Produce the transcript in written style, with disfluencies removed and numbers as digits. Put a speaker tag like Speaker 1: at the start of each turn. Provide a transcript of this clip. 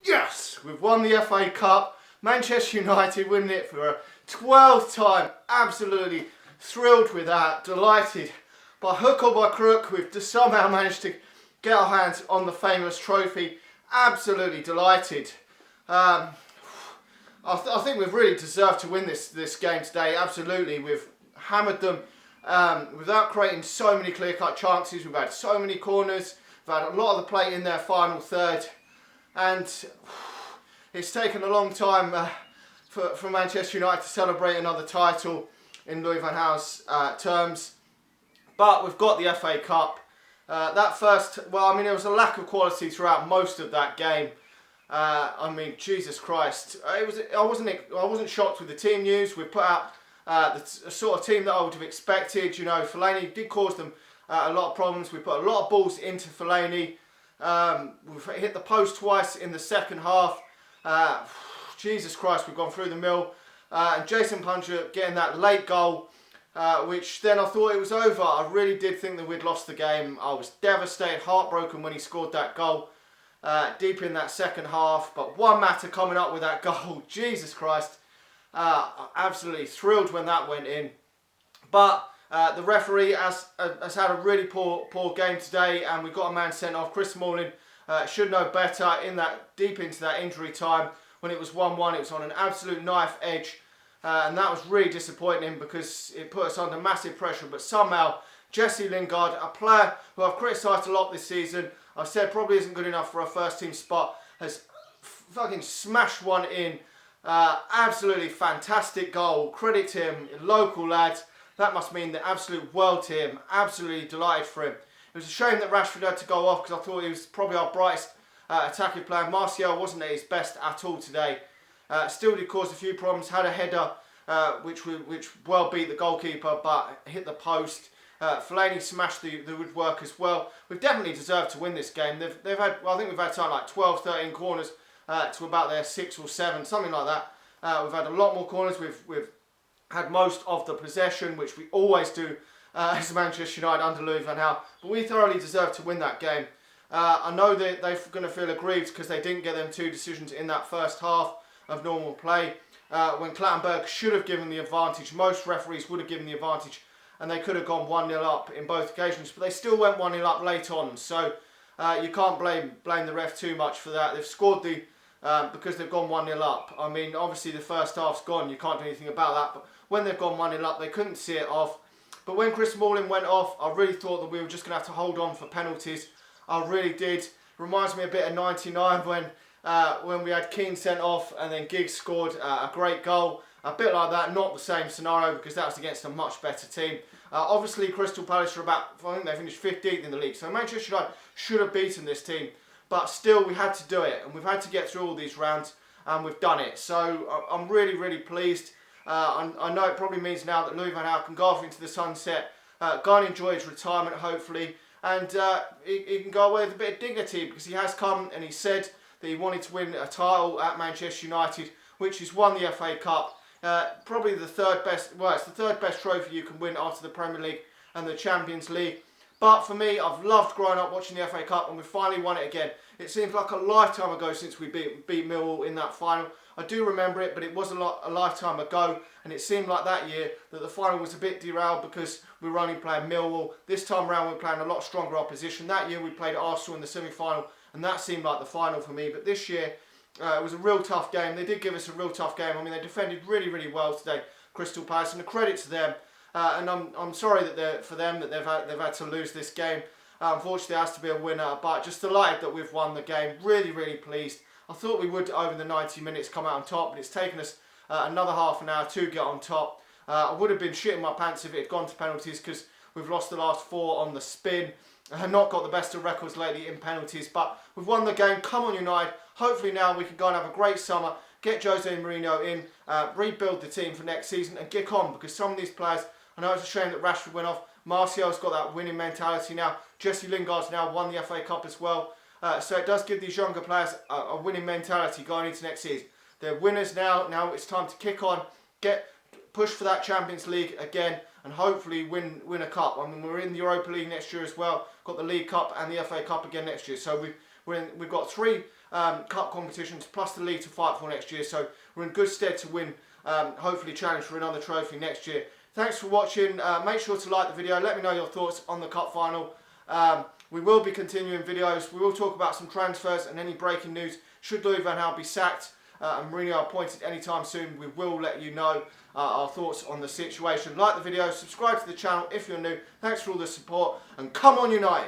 Speaker 1: Yes, we've won the FA Cup. Manchester United winning it for a 12th time. Absolutely thrilled with that. Delighted. By hook or by crook, we've just somehow managed to get our hands on the famous trophy. Absolutely delighted. I think we've really deserved to win this game today. Absolutely. We've hammered them without creating so many clear-cut chances. We've had so many corners. We've had a lot of the play in their final third. And it's taken a long time for Manchester United to celebrate another title in Louis van Gaal's terms. But we've got the FA Cup. That first, well, I mean, there was a lack of quality throughout most of that game. I mean, Jesus Christ, I wasn't shocked with the team news. We put out the sort of team that I would have expected. You know, Fellaini did cause them a lot of problems. We put a lot of balls into Fellaini. We've hit the post twice in the second half. Jesus Christ, we've gone through the mill. And Jason Puncheon getting that late goal, which then I thought it was over. I really did think that we'd lost the game. I was devastated, heartbroken when he scored that goal deep in that second half. But Juan Mata coming up with that goal, Jesus Christ. Absolutely thrilled when that went in. But the referee has had a really poor game today, and we got a man sent off. Chris Smalling should know better in that deep into that injury time when it was 1-1. It was on an absolute knife edge, and that was really disappointing because it put us under massive pressure. But somehow Jesse Lingard, a player who I've criticised a lot this season, I've said probably isn't good enough for a first team spot, has fucking smashed one in. Absolutely fantastic goal. Credit to him, local lad. That must mean the absolute world to him. Absolutely delighted for him. It was a shame that Rashford had to go off because I thought he was probably our brightest attacking player. Martial wasn't at his best at all today. Still did cause a few problems. Had a header which well beat the goalkeeper but hit the post. Fellaini smashed the woodwork as well. We've definitely deserved to win this game. They've had, well, I think we've had something like 12, 13 corners to about their 6 or 7, something like that. We've had a lot more corners. We've had most of the possession, which we always do as Manchester United under Louis van Gaal. But we thoroughly deserved to win that game. I know that they're going to feel aggrieved because they didn't get them 2 decisions in that first half of normal play. When Clattenburg should have given the advantage, most referees would have given the advantage, and they could have gone 1-0 up in both occasions. But they still went 1-0 up late on, so you can't blame the ref too much for that. They've scored because they've gone 1-0 up. I mean, obviously the first half's gone, you can't do anything about that. But when they've gone 1-0 up, they couldn't see it off. But when Chris Smalling went off, I really thought that we were just going to have to hold on for penalties. I really did. Reminds me a bit of 99 when we had Keane sent off and then Giggs scored a great goal. A bit like that, not the same scenario because that was against a much better team. Obviously, Crystal Palace are I think they finished 15th in the league. So Manchester United should have beaten this team. But still, we had to do it. And we've had to get through all these rounds. And we've done it. So I'm really, really pleased. I know it probably means now that Louis van Gaal can go off into the sunset, go and enjoy his retirement, hopefully. And he can go away with a bit of dignity because he has come and he said that he wanted to win a title at Manchester United, which he's won the FA Cup. Probably the third best, well, it's the third best trophy you can win after the Premier League and the Champions League. But for me, I've loved growing up watching the FA Cup and we finally won it again. It seems like a lifetime ago since we beat Millwall in that final. I do remember it, but it was a lifetime ago, and it seemed like that year that the final was a bit derailed because we were only playing Millwall. This time around, we're playing a lot stronger opposition. That year, we played Arsenal in the semi-final, and that seemed like the final for me. But this year, it was a real tough game. They did give us a real tough game. I mean, they defended really, really well today, Crystal Palace, and a credit to them. And I'm sorry that they've had to lose this game. Unfortunately, there has to be a winner, but just delighted that we've won the game. Really, really pleased. I thought we would, over the 90 minutes, come out on top, but it's taken us another half an hour to get on top. I would have been shitting my pants if it had gone to penalties because we've lost the last 4 on the spin. I have not got the best of records lately in penalties, but we've won the game. Come on, United. Hopefully now we can go and have a great summer, get Jose Mourinho in, rebuild the team for next season and kick on because some of these players, I know it's a shame that Rashford went off. Martial's got that winning mentality now. Jesse Lingard's now won the FA Cup as well. So it does give these younger players a winning mentality going into next season. They're winners now. Now it's time to kick on, push for that Champions League again, and hopefully win a cup. I mean, we're in the Europa League next year as well. Got the League Cup and the FA Cup again next year. So We've got 3 cup competitions plus the league to fight for next year, so we're in good stead to win, hopefully challenge for another trophy next year. Thanks for watching. Make sure to like the video. Let me know your thoughts on the cup final. We will be continuing videos. We will talk about some transfers and any breaking news. Should Louis van Gaal be sacked and Mourinho appointed anytime soon, we will let you know our thoughts on the situation. Like the video, subscribe to the channel if you're new. Thanks for all the support, and come on United!